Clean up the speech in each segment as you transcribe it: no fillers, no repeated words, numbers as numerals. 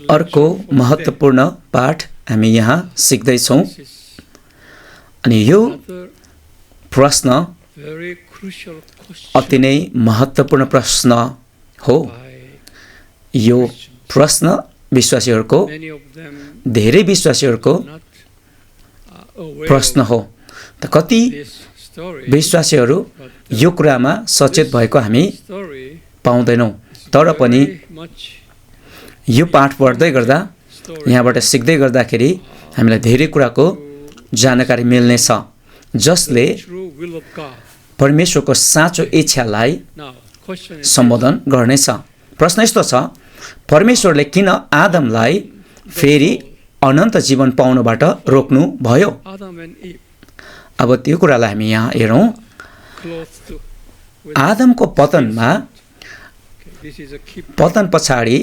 अर्को महत्त्वपूर्ण पाठ हामी यहाँ सिक्दैछौँ अनि यो प्रश्न अति नै महत्त्वपूर्ण प्रश्न हो। यो प्रश्न विश्वासीहरूको धेरै विश्वासीहरूको प्रश्न हो। त कति विश्वासीहरू यो कुरामा सचेत भएको हामी पाउँदैनौँ। तर पनि यो पाठ पढ्दै गर्दा यहाँबाट सिक्दै गर्दाखेरि हामीलाई धेरै कुराको जानकारी मिल्नेछ जसले परमेश्वरको साँचो इच्छालाई सम्बोधन गर्नेछ। प्रश्न यस्तो छ, परमेश्वरले किन आदमलाई फेरि अनन्त जीवन पाउनबाट रोक्नु भयो? अब त्यो कुरालाई हामी यहाँ हेरौँ। आदमको पतन पछाडि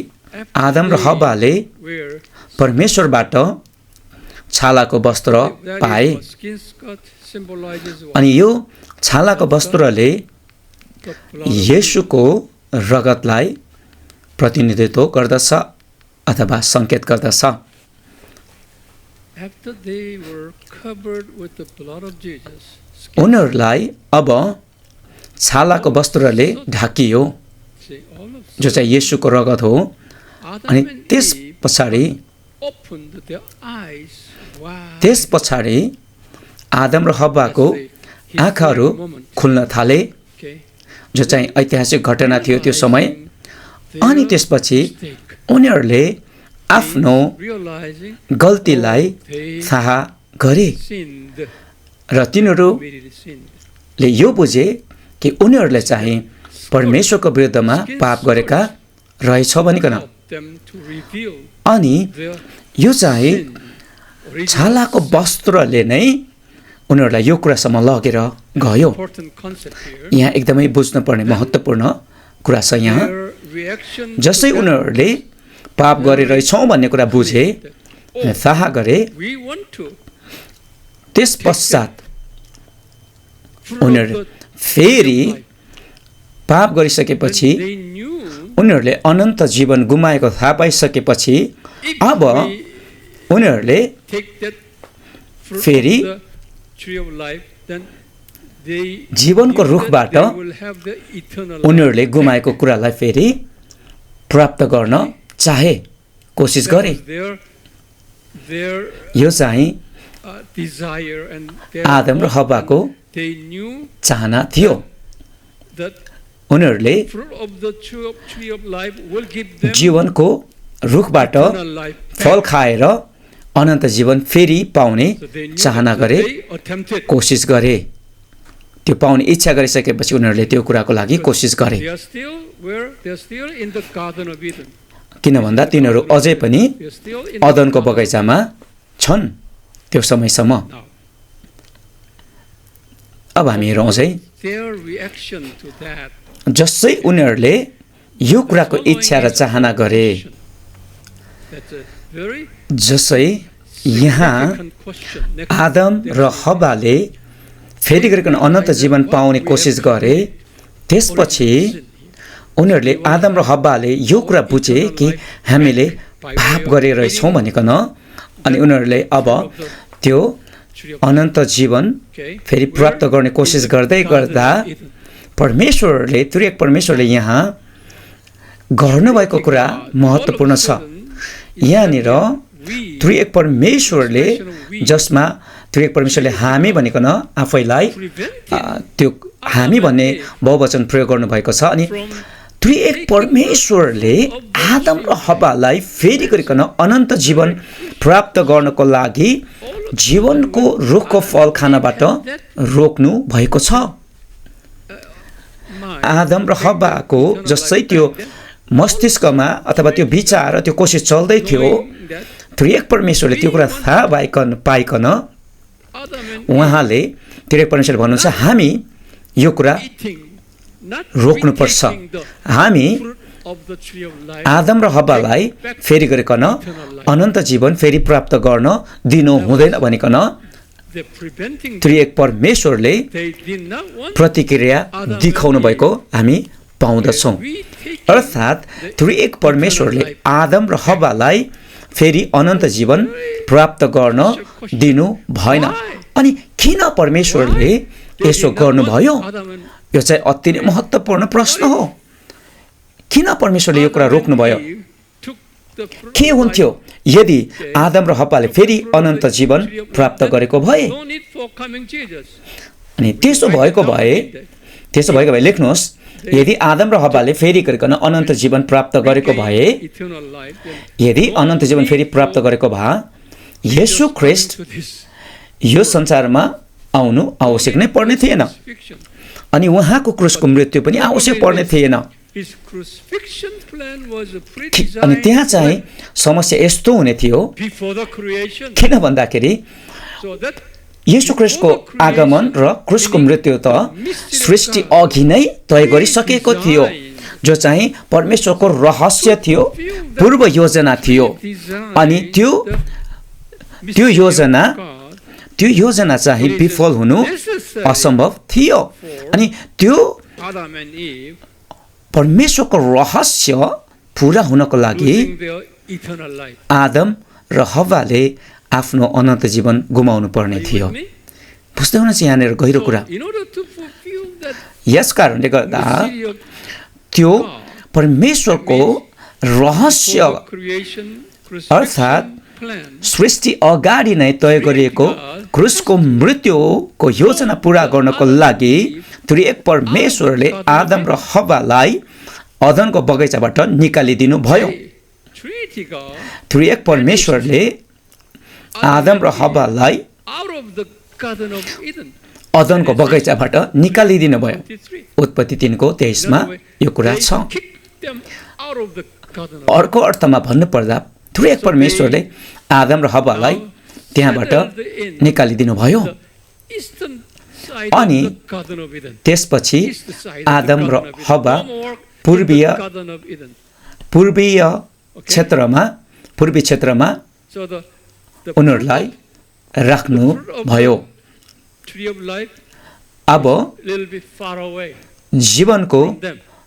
आदम र हव्वाले परमेश्वरबाट छालाको वस्त्र पाए अनि यो छालाको वस्त्रले येशूको रगतलाई प्रतिनिधित्व गर्दछ अथवा सङ्केत गर्दछ। उनीहरूलाई अब छालाको वस्त्रले ढाकियो जो चाहिँ येशूको रगत हो। अनि त्यस पछाडि आदम र हव्वाको आँखाहरू खुल्न थाले जो चाहिँ ऐतिहासिक घटना थियो त्यो समय। अनि त्यसपछि उनीहरूले आफ्नो गल्तीलाई थाहा गरे र तिनीहरूले यो बुझे कि उनीहरूले चाहिँ परमेश्वरको विरुद्धमा पाप गरेका रहेछ भनिकन। अनि यो चाहिँ छालाको वस्त्रले नै उनीहरूलाई यो कुरासम्म लगेर गयो। यहाँ एकदमै बुझ्नुपर्ने महत्त्वपूर्ण कुरा छ। यहाँ जसै उनीहरूले पाप गरिरहेछौँ भन्ने कुरा बुझे, थाहा गरे, त्यस पश्चात उनीहरू फेरि पाप गरिसकेपछि उनीहरूले अनन्त जीवन गुमाएको थाहा पाइसकेपछि अब उनीहरूले फेरि जीवनको रुखबाट उनीहरूले गुमाएको कुरालाई फेरि प्राप्त गर्न चाहे, कोसिस गरे। यो चाहिँ आदम र हव्वाको चाहना थियो। उनीहरूले जीवनको रुखबाट फल खाएर अनन्त जीवन फेरि पाउने चाहना गरे, कोसिस गरे। त्यो पाउने इच्छा गरिसकेपछि उनीहरूले त्यो कुराको लागि कोसिस गरे। किन भन्दा तिनीहरू अझै पनि अदनको बगैँचामा छन् त्यो समयसम्म। अब हामी हेरौँ चाहिँ जसै उनीहरूले यो कुराको इच्छा र चाहना गरे, जसै यहाँ आदम र हव्वाले फेरि गरिकन अनन्त जीवन पाउने कोसिस गरे, त्यसपछि उनीहरूले आदम र हव्वाले यो कुरा बुझे कि हामीले पाप गरिरहेछौँ भनिकन। अनि उनीहरूले अब त्यो अनन्त जीवन फेरि प्राप्त गर्ने कोसिस गर्दै गर्दा परमेश्वरले यहाँ गर्नुभएको कुरा महत्त्वपूर्ण छ। यहाँनिर त्रिएक परमेश्वरले, जसमा त्रिएक परमेश्वरले हामी भनिकन आफैलाई त्यो हामी भन्ने बहुवचन प्रयोग गर्नुभएको छ। अनि त्रिएक परमेश्वरले आदम र हव्वालाई फेरि गरिकन अनन्त जीवन प्राप्त गर्नको लागि जीवनको रुखको फल खानबाट रोक्नु भएको छ। आदम र हव्वाको जसै त्यो मस्तिष्कमा अथवा त्यो विचार त्यो कोसिस चल्दै थियो, त्रिएक परमेश्वरले त्यो कुरा थाहा पाइकन उहाँले त्रिएक परमेश्वरले भन्नुहुन्छ हामी यो कुरा रोक्नुपर्छ। हामी आदम र हव्वालाई फेरि गरिकन अनन्त जीवन फेरि प्राप्त गर्न दिनु हुँदैन भनिकन त्रिएक परमेश्वरले प्रतिक्रिया देखाउनु भएको हामी पाउँदछौँ। अर्थात् त्रिएक परमेश्वरले आदम र हव्वालाई फेरि अनन्त जीवन प्राप्त गर्न दिनु भएन। अनि किन परमेश्वरले यसो गर्नुभयो? यो चाहिँ अति नै महत्त्वपूर्ण प्रश्न हो। किन परमेश्वरले यो कुरा रोक्नुभयो? के हुन्थ्यो यदि आदम र हव्वाले फेरि अनन्त जीवन प्राप्त गरेको भए? अनि त्यसो भएको भए लेख्नुहोस्, यदि आदम र हव्वाले फेरि गरिकन अनन्त जीवन प्राप्त गरेको भए, यदि अनन्त जीवन फेरि प्राप्त गरेको भए, येशू ख्रीष्ट यो संसारमा आउनु आवश्यक नै पर्ने थिएन। अनि उहाँको क्रुसको मृत्यु पनि आवश्यक पर्ने थिएन। अनि त्यहाँ चाहिँ समस्या यस्तो हुने थियो, किन भन्दाखेरि येशू ख्रीष्टको आगमन र क्रुसको मृत्यु त सृष्टि अघि नै तय गरिसकेको थियो, जो चाहिँ परमेश्वरको रहस्य थियो, पूर्व योजना थियो। अनि त्यो योजना चाहिँ विफल हुनु असम्भव थियो। अनि त्यो परमेश्वरको रहस्य पूरा हुनको लागि आदम र हव्वाले आफ्नो अनन्त जीवन गुमाउनु पर्ने थियो। बुझ्दै हुनुहुन्छ यहाँनिर गहिरो कुरा? यस कारणले गर्दा त्यो परमेश्वरको रहस्य अर्थात् सृष्टि अगाडि नै तय गरिएको क्रुसको मृत्युको योजना पूरा गर्नको लागि त्रिएक परमेश्वरले आदम र हव्वालाई अदनको बगैँचाबाट निकालिदिनु भयो। त्रिएक परमेश्वरले आदम र हव्वालाई अदनको बगैँचाबाट निकालिदिनु भयो। उत्पत्ति 3:23 मा यो कुरा छ। अर्को अर्थमा भन्नुपर्दा त्रिएक परमेश्वरले आदम र हव्वालाई त्यहाँबाट निकालिदिनु भयो। अनि त्यसपछि आदम र हव्वा पूर्वी क्षेत्रमा उनीहरूलाई राख्नु भयो। अब जीवनको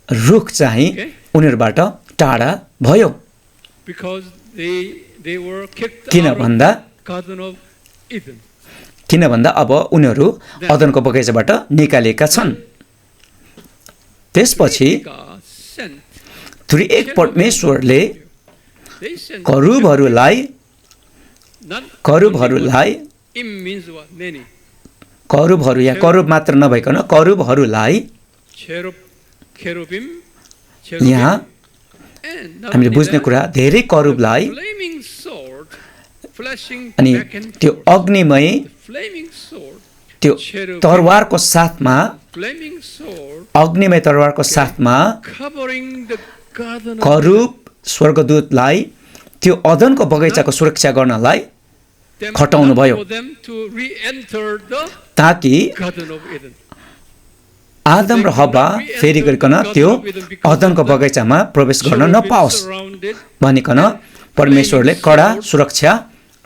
रुख चाहिँ उनीहरूबाट टाढा भयो। किन भन्दा अब उनीहरू अदनको बगैँचाबाट निकालेका छन्। त्यसपछि त्रिएक परमेश्वरले करूबहरूलाई या करूब मात्र नभइकन करूबहरूलाई यहाँ हामीले बुझ्ने कुरा धेरै करूबलाई अनि त्यो अग्निमय त्यो तरवारको साथमा करूब स्वर्गदूतलाई त्यो अदनको बगैँचाको सुरक्षा गर्नलाई खटाउनु भयो, ताकि आदम र हव्वा फेरि गरिकन त्यो अदनको बगैँचामा प्रवेश गर्न नपाओस् भनिकन परमेश्वरले कडा सुरक्षा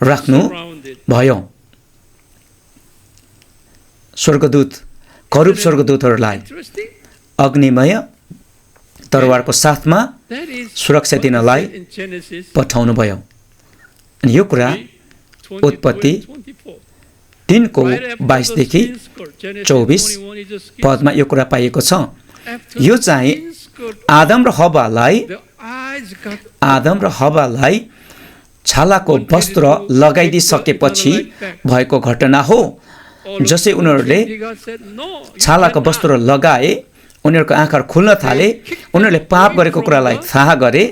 राख्नु भयो। करूब स्वर्गदूतहरूलाई अग्निमय तरवारको साथमा सुरक्षा दिनलाई पठाउनु भयो। यो कुरा उत्पत्ति 3:22 देखि 24 पदमा यो कुरा पाइएको छ। यो चाहिँ आदम र हव्वालाई छालाको वस्त्र लगाइदिसकेपछि भएको घटना हो। जसै उनीहरूले छालाको वस्त्र लगाए, उनीहरूको आँखाहरू खुल्न थाले, उनीहरूले पाप गरेको कुरालाई थाहा गरे,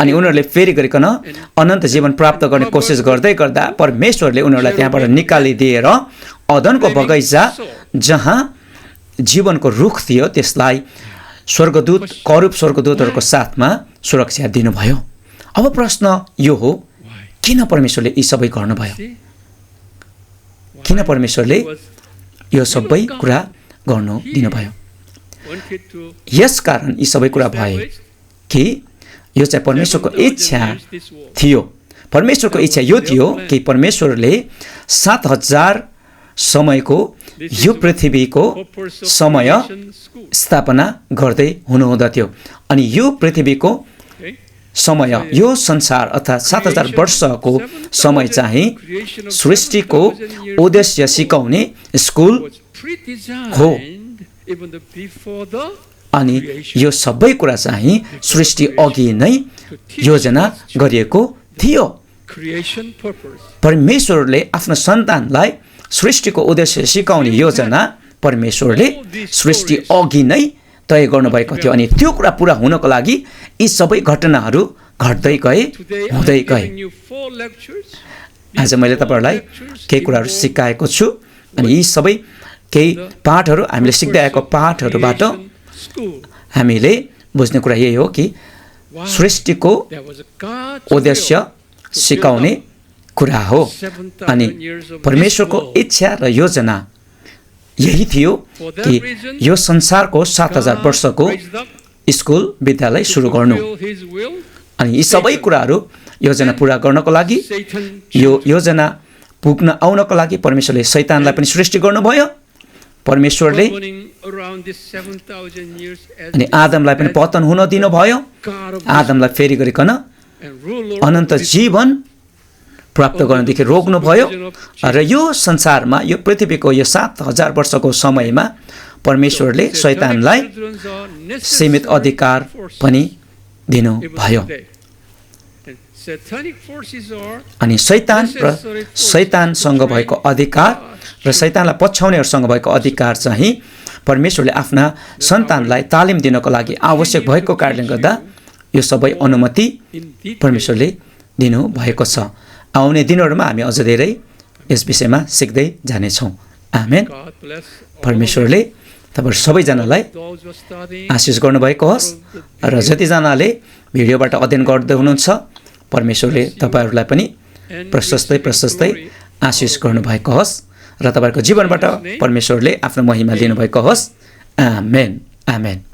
अनि उनीहरूले फेरि गरिकन अनन्त जीवन प्राप्त गर्ने कोसिस गर्दै गर्दा परमेश्वरले उनीहरूलाई त्यहाँबाट निकालिदिएर अदनको बगैँचा जहाँ जीवनको रुख थियो त्यसलाई करूब स्वर्गदूतहरूको साथमा सुरक्षा दिनुभयो। अब प्रश्न यो हो, किन परमेश्वरले यी सबै गर्नुभयो? किन परमेश्वरले यो सबै कुरा गर्नु दिनुभयो? यसकारण यी सबै कुरा भए कि यो चाहिँ परमेश्वरको इच्छा थियो। परमेश्वरको इच्छा यो थियो कि परमेश्वरले 7000 समयको यो पृथ्वीको समय स्थापना गर्दै हुनुहुँदथ्यो। अनि यो पृथ्वीको समय, यो संसार अर्थात् 7000 वर्षको समय चाहिँ सृष्टिको उद्देश्य सिकाउने स्कुल हो। अनि यो सबै कुरा चाहिँ सृष्टि अघि नै योजना गरिएको थियो। परमेश्वरले आफ्नो सन्तानलाई सृष्टिको उद्देश्य सिकाउने योजना परमेश्वरले सृष्टि अघि नै तय गर्नुभएको थियो। अनि त्यो कुरा पुरा हुनको लागि यी सबै घटनाहरू घट्दै गए, हुँदै गए। आज मैले तपाईहरुलाई केही कुराहरू सिकाएको छु। अनि यी सबै केही पाठहरू हामीले सिक्दै आएको पाठहरूबाट हामीले बुझ्ने कुरा यही हो कि सृष्टिको उद्देश्य सिकाउने कुरा हो। अनि परमेश्वरको इच्छा र योजना यही थियो कि यो संसारको 7000 वर्षको स्कुल विद्यालय सुरु गर्नु। अनि यी सबै कुराहरू योजना पूरा गर्नको लागि, यो योजना पुग्न आउनको लागि परमेश्वरले शैतानलाई पनि सृष्टि गर्नुभयो। परमेश्वरले अनि आदमलाई पनि पतन हुन दिनुभयो। आदमलाई फेरि गरिकन अनन्त जीवन प्राप्त गर्नदेखि रोक्नुभयो। र यो संसारमा, यो पृथ्वीको यो 7000 वर्षको समयमा परमेश्वरले शैतानलाई सीमित अधिकार पनि दिनुभयो। अनि शैतान र शैतानसँग भएको अधिकार र शैतानलाई पछ्याउनेहरूसँग भएको अधिकार चाहिँ परमेश्वरले आफ्ना सन्तानलाई तालिम दिनको लागि आवश्यक भएको कारणले गर्दा यो सबै अनुमति परमेश्वरले दिनुभएको छ। आउने दिनहरूमा हामी अझ धेरै यस विषयमा सिक्दै जानेछौँ। आमेन। परमेश्वरले तपाईहरु सबैजनालाई आशिष गर्नुभएको होस्। र जतिजनाले भिडियोबाट अध्ययन गर्दै हुनुहुन्छ, परमेश्वरले तपाईहरुलाई पनि प्रशस्तै आशिष गर्नुभएको होस् र तपाईहरुको जीवनबाट परमेश्वरले आफ्नो महिमा लिनुभएको होस्। आमेन, आमेन।